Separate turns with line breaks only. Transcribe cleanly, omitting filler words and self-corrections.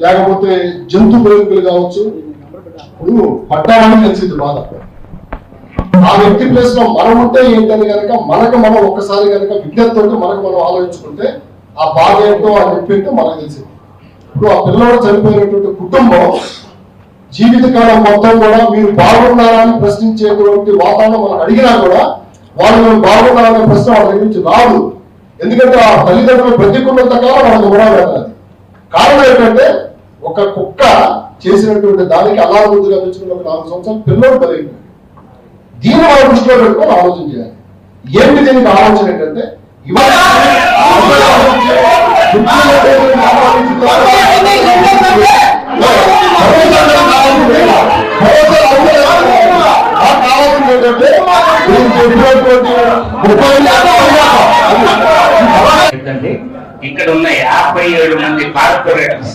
లేకపోతే జంతు ప్రేమికులు కావచ్చు. ఇప్పుడు పట్టాలని తెలిసింది బాధ. ఆ వ్యక్తి ప్లేస్ లో మనం ఉంటే ఏంటని కనుక మనకు మనం ఒక్కసారి కనుక విజ్ఞతతో మనకు మనం ఆలోచించుకుంటే ఆ బాధ ఏంటో ఆ నొప్పి ఏంటో మనకు తెలిసింది. ఇప్పుడు ఆ పిల్లవాడు చనిపోయినటువంటి కుటుంబం జీవితకాలం మొత్తం కూడా మీరు బాగున్నారా అని ప్రశ్నించేటువంటి వాతావరణం మనం అడిగినా కూడా వాళ్ళు మేము బాగున్నారనే ప్రశ్న వాళ్ళ దగ్గర నుంచి రాదు. ఎందుకంటే ఆ తల్లిదండ్రులు బ్రతికున్నంత కాలం వాళ్ళకి కూడా వెళ్ళాలి. కారణం ఏంటంటే ఒక కుక్క చేసినటువంటి దానికి అలా ముందుగా తెచ్చుకున్న ఒక 4 సంవత్సరాలు పిల్లలు బలైపోయింది. దీన్ని వాళ్ళు దృష్టిలో పెట్టుకొని ఆలోచన చేయాలి. ఏంటి దీనికి ఆలోచన ఏంటంటే ఇవాళ
ఇక్కడ ఉన్న 57 మంది కార్పొరేటర్స్